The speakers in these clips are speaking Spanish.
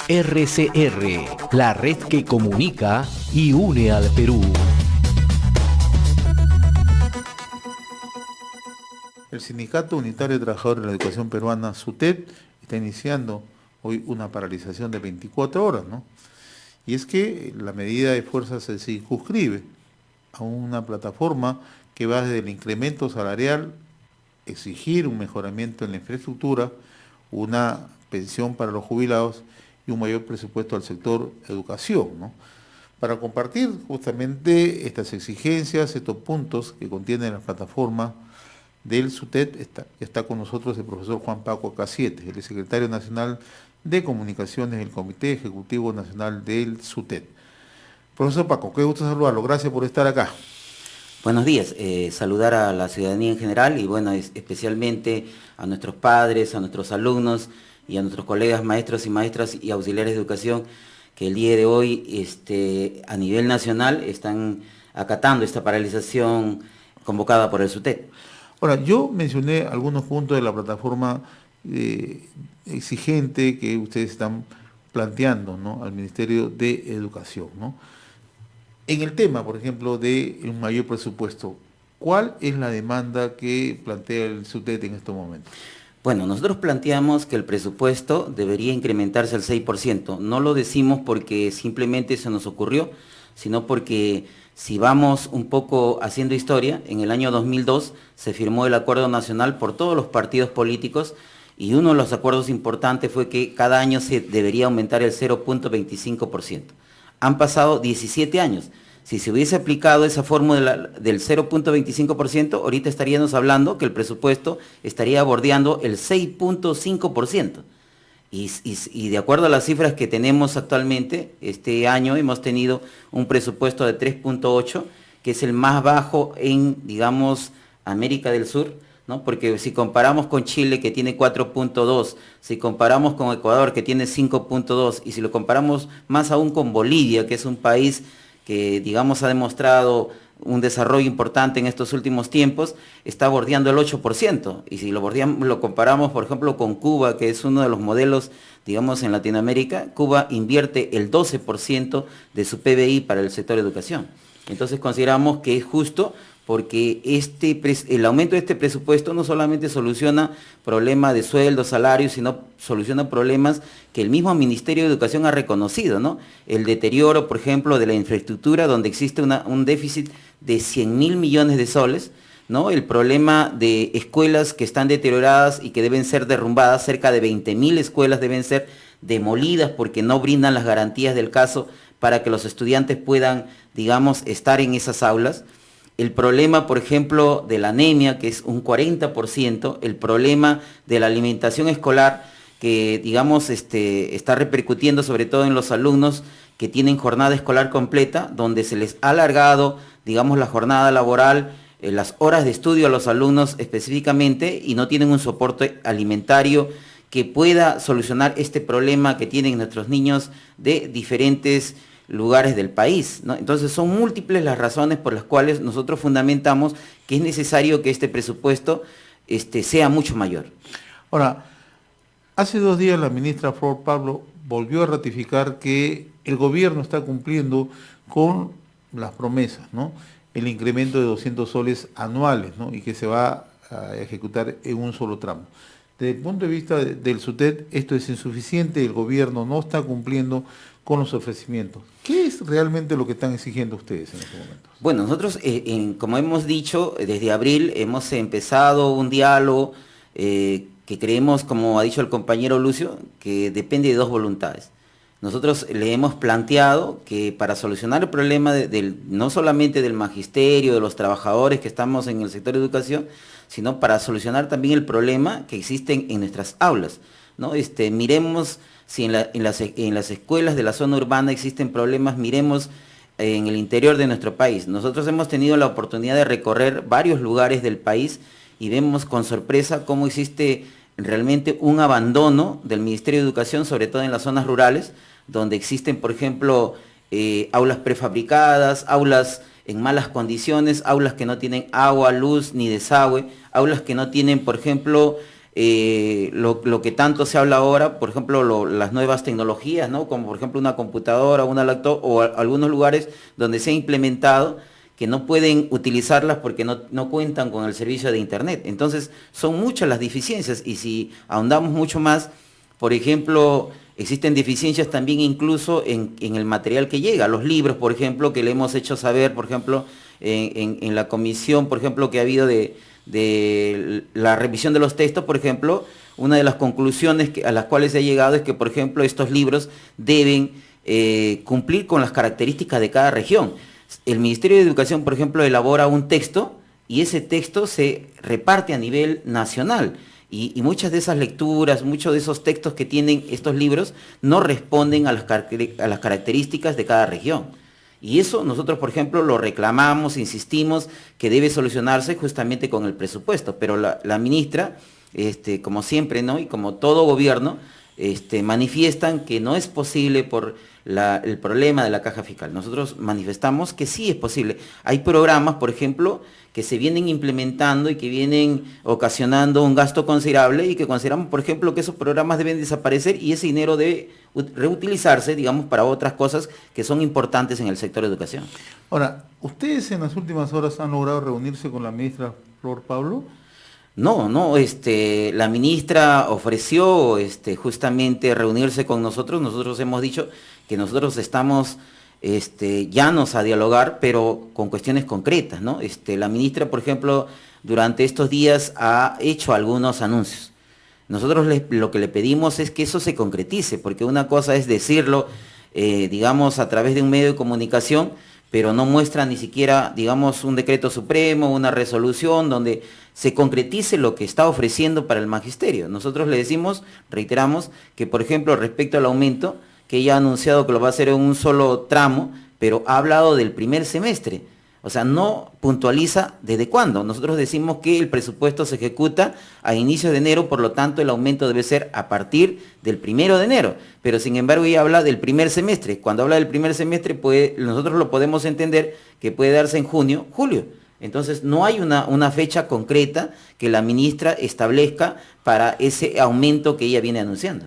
RCR, la red que comunica y une al Perú. El Sindicato Unitario de Trabajadores de la Educación Peruana, SUTEP, está iniciando hoy una paralización de 24 horas, ¿no? Y es que la medida de fuerza se circunscribe a una plataforma que va desde el incremento salarial, exigir un mejoramiento en la infraestructura, una pensión para los jubilados y un mayor presupuesto al sector educación, ¿no? Para compartir justamente estas exigencias, estos puntos que contiene la plataforma del SUTEP, está con nosotros el profesor Juan Paco Acasiete, el secretario nacional de Comunicaciones del Comité Ejecutivo Nacional del SUTEP. Profesor Paco, qué gusto saludarlo, gracias por estar acá. Buenos días, saludar a la ciudadanía en general y bueno, especialmente a nuestros padres, a nuestros alumnos y a nuestros colegas maestros y maestras y auxiliares de educación que el día de hoy a nivel nacional están acatando esta paralización convocada por el SUTEP. Ahora, yo mencioné algunos puntos de la plataforma exigente que ustedes están planteando, ¿no?, al Ministerio de Educación, ¿no? En el tema, por ejemplo, de un mayor presupuesto, ¿cuál es la demanda que plantea el SUTEP en estos momentos? Bueno, nosotros planteamos que el presupuesto debería incrementarse al 6%. No lo decimos porque simplemente se nos ocurrió, sino porque si vamos un poco haciendo historia, en el año 2002 se firmó el acuerdo nacional por todos los partidos políticos y uno de los acuerdos importantes fue que cada año se debería aumentar el 0.25%. Han pasado 17 años. Si se hubiese aplicado esa fórmula del 0.25%, ahorita estaríamos hablando que el presupuesto estaría bordeando el 6.5%. Y de acuerdo a las cifras que tenemos actualmente, este año hemos tenido un presupuesto de 3.8, que es el más bajo en, digamos, América del Sur, ¿no? Porque si comparamos con Chile, que tiene 4.2, si comparamos con Ecuador, que tiene 5.2, y si lo comparamos más aún con Bolivia, que es un país que, digamos, ha demostrado un desarrollo importante en estos últimos tiempos, está bordeando el 8%. Y si lo comparamos, por ejemplo, con Cuba, que es uno de los modelos, digamos, en Latinoamérica, Cuba invierte el 12% de su PBI para el sector de educación. Entonces consideramos que es justo porque el aumento de este presupuesto no solamente soluciona problemas de sueldos, salarios, sino soluciona problemas que el mismo Ministerio de Educación ha reconocido, ¿no? El deterioro, por ejemplo, de la infraestructura, donde existe un déficit de 100.000 millones de soles, ¿no? El problema de escuelas que están deterioradas y que deben ser derrumbadas, cerca de 20.000 escuelas deben ser demolidas porque no brindan las garantías del caso para que los estudiantes puedan, digamos, estar en esas aulas. El problema, por ejemplo, de la anemia, que es un 40%, el problema de la alimentación escolar, que, digamos, está repercutiendo sobre todo en los alumnos que tienen jornada escolar completa, donde se les ha alargado, digamos, la jornada laboral, las horas de estudio a los alumnos específicamente, y no tienen un soporte alimentario que pueda solucionar este problema que tienen nuestros niños de diferentes lugares del país, ¿no? Entonces son múltiples las razones por las cuales nosotros fundamentamos que es necesario que este presupuesto sea mucho mayor. Ahora, hace 2 días la ministra Flor Pablo volvió a ratificar que el gobierno está cumpliendo con las promesas, ¿no? El incremento de 200 soles anuales, ¿no? Y que se va a ejecutar en un solo tramo. Desde el punto de vista del SUTEP, esto es insuficiente, el gobierno no está cumpliendo con los ofrecimientos. ¿Qué es realmente lo que están exigiendo ustedes en estos momentos? Bueno, nosotros, como hemos dicho, desde abril hemos empezado un diálogo que creemos, como ha dicho el compañero Lucio, que depende de 2 voluntades. Nosotros le hemos planteado que para solucionar el problema no solamente del magisterio, de los trabajadores que estamos en el sector de educación, sino para solucionar también el problema que existen en nuestras aulas, ¿no? Miremos si en las escuelas de la zona urbana existen problemas, miremos en el interior de nuestro país. Nosotros hemos tenido la oportunidad de recorrer varios lugares del país y vemos con sorpresa cómo existe realmente un abandono del Ministerio de Educación, sobre todo en las zonas rurales, donde existen, por ejemplo, aulas prefabricadas, aulas en malas condiciones, aulas que no tienen agua, luz ni desagüe, aulas que no tienen, por ejemplo, lo que tanto se habla ahora, por ejemplo, las nuevas tecnologías, ¿no? Como por ejemplo una computadora, una laptop o algunos lugares donde se ha implementado que no pueden utilizarlas porque no cuentan con el servicio de internet. Entonces, son muchas las deficiencias y si ahondamos mucho más, por ejemplo, existen deficiencias también incluso en el material que llega, los libros, por ejemplo, que le hemos hecho saber, por ejemplo, en la comisión, por ejemplo, que ha habido de la revisión de los textos, por ejemplo, una de las conclusiones a las cuales se ha llegado es que, por ejemplo, estos libros deben cumplir con las características de cada región. El Ministerio de Educación, por ejemplo, elabora un texto y ese texto se reparte a nivel nacional. Y muchas de esas lecturas, muchos de esos textos que tienen estos libros no responden a las características de cada región. Y eso nosotros, por ejemplo, lo reclamamos, insistimos que debe solucionarse justamente con el presupuesto. Pero la ministra, como siempre, ¿no? Y como todo gobierno, manifiestan que no es posible por el problema de la caja fiscal. Nosotros manifestamos que sí es posible. Hay programas, por ejemplo, que se vienen implementando y que vienen ocasionando un gasto considerable y que consideramos, por ejemplo, que esos programas deben desaparecer y ese dinero debe reutilizarse, digamos, para otras cosas que son importantes en el sector de educación. Ahora, ¿ustedes en las últimas horas han logrado reunirse con la ministra Flor Pablo? No, la ministra ofreció justamente reunirse con nosotros. Nosotros hemos dicho que nosotros estamos llanos a dialogar, pero con cuestiones concretas, ¿no? La ministra, por ejemplo, durante estos días ha hecho algunos anuncios. Nosotros lo que le pedimos es que eso se concretice, porque una cosa es decirlo, digamos, a través de un medio de comunicación, pero no muestra ni siquiera, digamos, un decreto supremo, una resolución donde se concretice lo que está ofreciendo para el magisterio. Nosotros le decimos, reiteramos, que por ejemplo respecto al aumento, que ella ha anunciado que lo va a hacer en un solo tramo, pero ha hablado del primer semestre. O sea, no puntualiza desde cuándo. Nosotros decimos que el presupuesto se ejecuta a inicios de enero, por lo tanto el aumento debe ser a partir del 1 de enero. Pero sin embargo ella habla del primer semestre. Cuando habla del primer semestre, nosotros lo podemos entender que puede darse en junio, julio. Entonces no hay una fecha concreta que la ministra establezca para ese aumento que ella viene anunciando.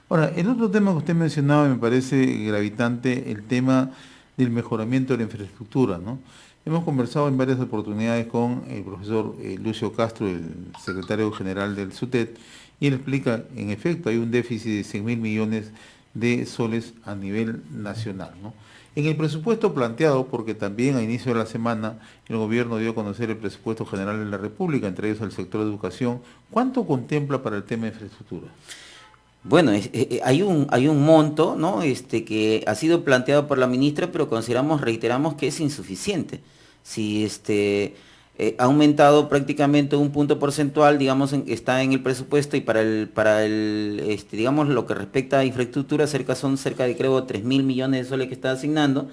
Ahora, el otro tema que usted mencionaba me parece gravitante, el tema del mejoramiento de la infraestructura, ¿no? Hemos conversado en varias oportunidades con el profesor Lucio Castro, el secretario general del SUTET, y él explica, en efecto, hay un déficit de 100.000 millones de soles a nivel nacional, ¿no? En el presupuesto planteado, porque también a inicio de la semana el gobierno dio a conocer el presupuesto general de la República, entre ellos el sector de educación, ¿cuánto contempla para el tema de infraestructura? Bueno, hay un monto, ¿no? Que ha sido planteado por la ministra, pero reiteramos que es insuficiente. Si ha aumentado prácticamente un punto porcentual, digamos, está en el presupuesto y digamos, lo que respecta a infraestructura, son cerca de, creo, 3.000 millones de soles que está asignando,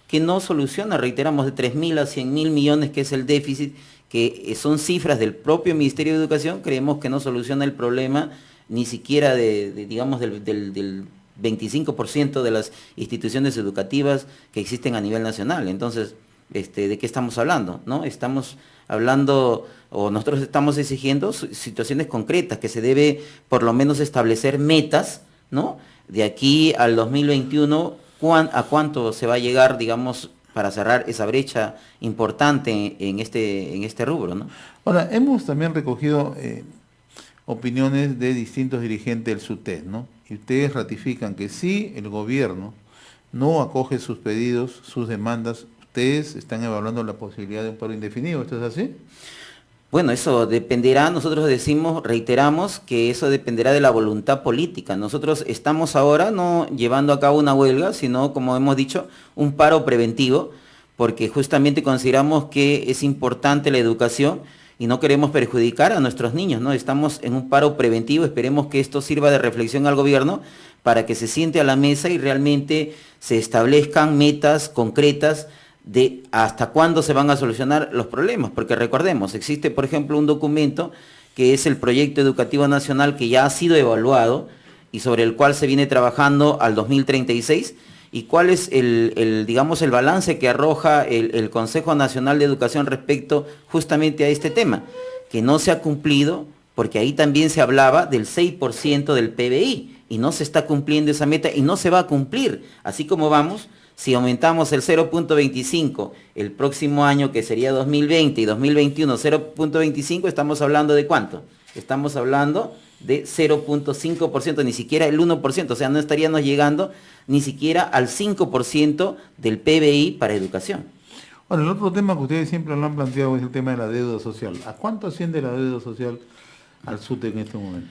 que no soluciona, reiteramos, de 3.000 a 100.000 millones, que es el déficit, que son cifras del propio Ministerio de Educación, creemos que no soluciona el problema ni siquiera digamos, del 25% de las instituciones educativas que existen a nivel nacional. Entonces, ¿de qué estamos hablando? ¿No? Estamos hablando, o nosotros estamos exigiendo situaciones concretas, que se debe por lo menos establecer metas, ¿no? De aquí al 2021, ¿a cuánto se va a llegar, digamos, para cerrar esa brecha importante en este rubro, ¿no? Ahora, hemos también recogido opiniones de distintos dirigentes del SUTET, ¿no? Y ustedes ratifican que si el gobierno no acoge sus pedidos, sus demandas, ustedes están evaluando la posibilidad de un paro indefinido, ¿esto es así? Bueno, eso dependerá, nosotros reiteramos que eso dependerá de la voluntad política. Nosotros estamos ahora no llevando a cabo una huelga, sino, como hemos dicho, un paro preventivo, porque justamente consideramos que es importante la educación y no queremos perjudicar a nuestros niños, ¿no? Estamos en un paro preventivo, esperemos que esto sirva de reflexión al gobierno para que se siente a la mesa y realmente se establezcan metas concretas de hasta cuándo se van a solucionar los problemas, porque recordemos, existe por ejemplo un documento que es el Proyecto Educativo Nacional que ya ha sido evaluado y sobre el cual se viene trabajando al 2036, y cuál es digamos, el balance que arroja el Consejo Nacional de Educación respecto justamente a este tema, que no se ha cumplido porque ahí también se hablaba del 6% del PBI y no se está cumpliendo esa meta y no se va a cumplir. Así como vamos, si aumentamos el 0.25 el próximo año, que sería 2020 y 2021, 0.25, estamos hablando de ¿cuánto? Estamos hablando de 0.5%, ni siquiera el 1%, o sea, no estaríamos llegando ni siquiera al 5% del PBI para educación. Bueno, el otro tema que ustedes siempre lo han planteado es el tema de la deuda social. ¿A cuánto asciende la deuda social al SUTE en este momento?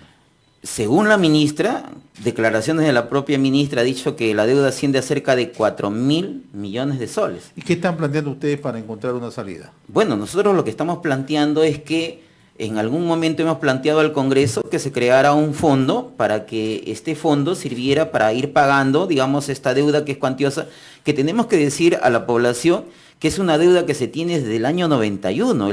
Según la ministra, declaraciones de la propia ministra ha dicho que la deuda asciende a cerca de 4.000 millones de soles. ¿Y qué están planteando ustedes para encontrar una salida? Bueno, nosotros lo que estamos planteando es que en algún momento hemos planteado al Congreso que se creara un fondo para que este fondo sirviera para ir pagando, digamos, esta deuda que es cuantiosa, que tenemos que decir a la población que es una deuda que se tiene desde el año 91.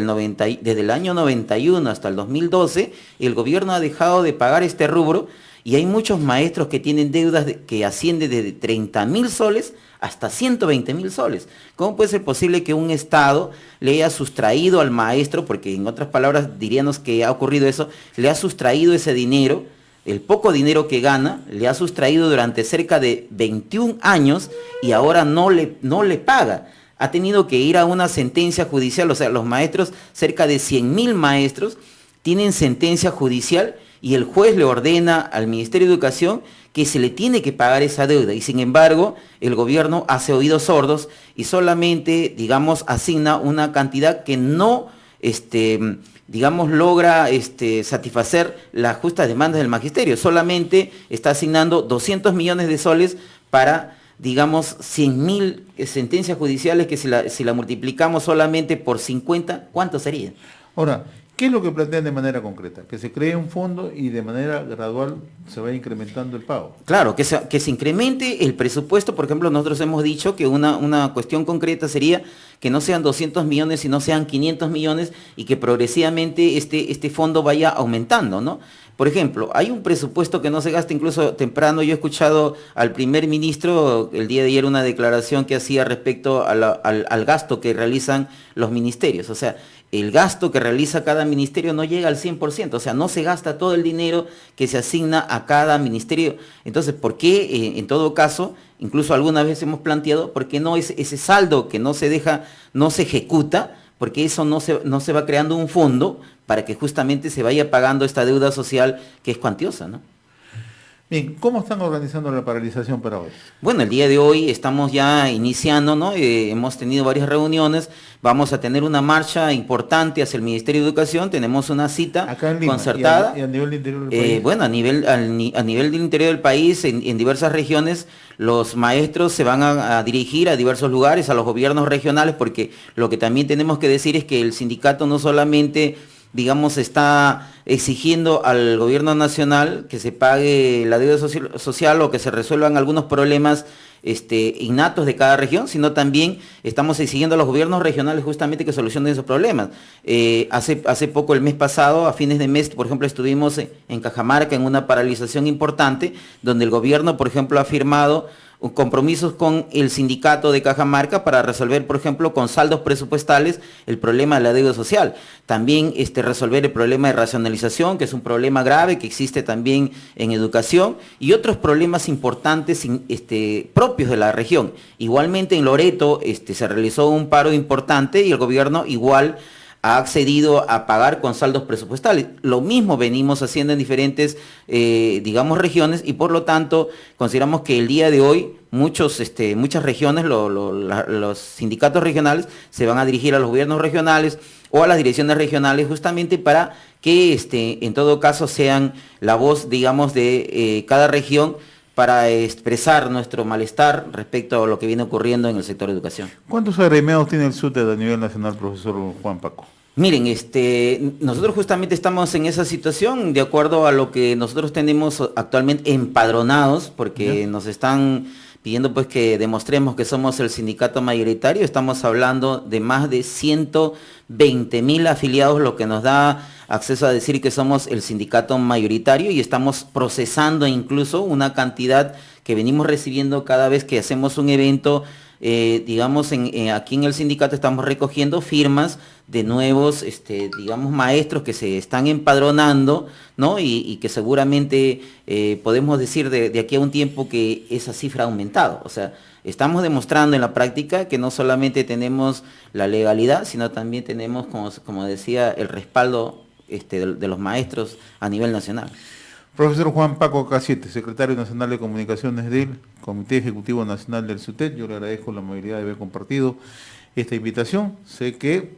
Desde el año 91 hasta el 2012, el gobierno ha dejado de pagar este rubro y hay muchos maestros que tienen deudas que ascienden desde 30.000 soles hasta 120.000 soles. ¿Cómo puede ser posible que un Estado le haya sustraído al maestro, porque en otras palabras diríamos que ha ocurrido eso, le ha sustraído ese dinero, el poco dinero que gana, le ha sustraído durante cerca de 21 años y ahora no le paga? Ha tenido que ir a una sentencia judicial, o sea, los maestros, cerca de 100.000 maestros, tienen sentencia judicial y el juez le ordena al Ministerio de Educación que se le tiene que pagar esa deuda. Y sin embargo, el gobierno hace oídos sordos y solamente, digamos, asigna una cantidad que no, digamos, logra satisfacer las justas demandas del magisterio. Solamente está asignando 200 millones de soles para, digamos, 100.000 sentencias judiciales que si la multiplicamos solamente por 50, ¿cuánto sería? Ahora, ¿qué es lo que plantean de manera concreta? Que se cree un fondo y de manera gradual se vaya incrementando el pago. Claro, que se incremente el presupuesto. Por ejemplo, nosotros hemos dicho que una cuestión concreta sería que no sean 200 millones, sino sean 500 millones y que progresivamente este fondo vaya aumentando, ¿no? Por ejemplo, hay un presupuesto que no se gasta. Incluso temprano yo he escuchado al primer ministro el día de ayer una declaración que hacía respecto al gasto que realizan los ministerios. O sea, el gasto que realiza cada ministerio no llega al 100%, o sea, no se gasta todo el dinero que se asigna a cada ministerio. Entonces, ¿por qué en todo caso, incluso alguna vez hemos planteado, por qué no es ese saldo que no se ejecuta? Porque eso no se va creando un fondo para que justamente se vaya pagando esta deuda social que es cuantiosa, ¿no? Bien, ¿cómo están organizando la paralización para hoy? Bueno, el día de hoy estamos ya iniciando, ¿no? Hemos tenido varias reuniones, vamos a tener una marcha importante hacia el Ministerio de Educación, tenemos una cita acá en Lima, concertada. ¿Y a nivel del interior del país? Bueno, a nivel del interior del país, en diversas regiones, los maestros se van a dirigir a diversos lugares, a los gobiernos regionales, porque lo que también tenemos que decir es que el sindicato no solamente, digamos, está exigiendo al gobierno nacional que se pague la deuda social o que se resuelvan algunos problemas innatos de cada región, sino también estamos exigiendo a los gobiernos regionales justamente que solucionen esos problemas. Hace poco, el mes pasado, a fines de mes, por ejemplo, estuvimos en Cajamarca en una paralización importante, donde el gobierno, por ejemplo, ha firmado compromisos con el sindicato de Cajamarca para resolver, por ejemplo, con saldos presupuestales el problema de la deuda social. También resolver el problema de racionalización, que es un problema grave que existe también en educación, y otros problemas importantes propios de la región. Igualmente en Loreto se realizó un paro importante y el gobierno igual ha accedido a pagar con saldos presupuestales. Lo mismo venimos haciendo en diferentes, digamos, regiones, y por lo tanto consideramos que el día de hoy muchas regiones, los sindicatos regionales se van a dirigir a los gobiernos regionales o a las direcciones regionales justamente para que en todo caso sean la voz, digamos, de cada región para expresar nuestro malestar respecto a lo que viene ocurriendo en el sector de educación. ¿Cuántos agremiados tiene el SUTE a nivel nacional, profesor Juan Paco? Miren, nosotros justamente estamos en esa situación de acuerdo a lo que nosotros tenemos actualmente empadronados, porque nos están pidiendo pues que demostremos que somos el sindicato mayoritario. Estamos hablando de más de 120.000 afiliados, lo que nos da acceso a decir que somos el sindicato mayoritario, y estamos procesando incluso una cantidad que venimos recibiendo cada vez que hacemos un evento. Digamos, aquí en el sindicato estamos recogiendo firmas de nuevos, digamos, maestros que se están empadronando, ¿no? Y que seguramente podemos decir de aquí a un tiempo que esa cifra ha aumentado. O sea, estamos demostrando en la práctica que no solamente tenemos la legalidad, sino también tenemos, como decía, el respaldo de los maestros a nivel nacional. Profesor Juan Paco K7, secretario nacional de comunicaciones del Comité Ejecutivo Nacional del SUTEP, yo le agradezco la amabilidad de haber compartido esta invitación. Sé que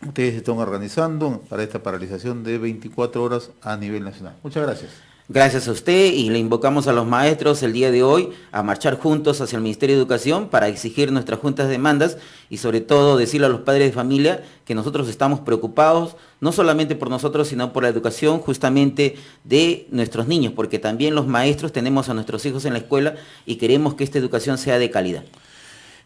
ustedes se están organizando para esta paralización de 24 horas a nivel nacional. Muchas gracias. Gracias a usted y le invocamos a los maestros el día de hoy a marchar juntos hacia el Ministerio de Educación para exigir nuestras justas demandas y sobre todo decirle a los padres de familia que nosotros estamos preocupados no solamente por nosotros sino por la educación justamente de nuestros niños, porque también los maestros tenemos a nuestros hijos en la escuela y queremos que esta educación sea de calidad.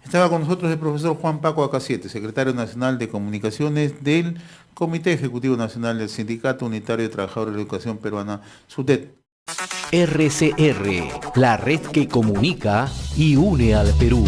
Estaba con nosotros el profesor Juan Paco K7, secretario nacional de comunicaciones del Comité Ejecutivo Nacional del Sindicato Unitario de Trabajadores de la Educación Peruana, SUTEP. RCR, la red que comunica y une al Perú.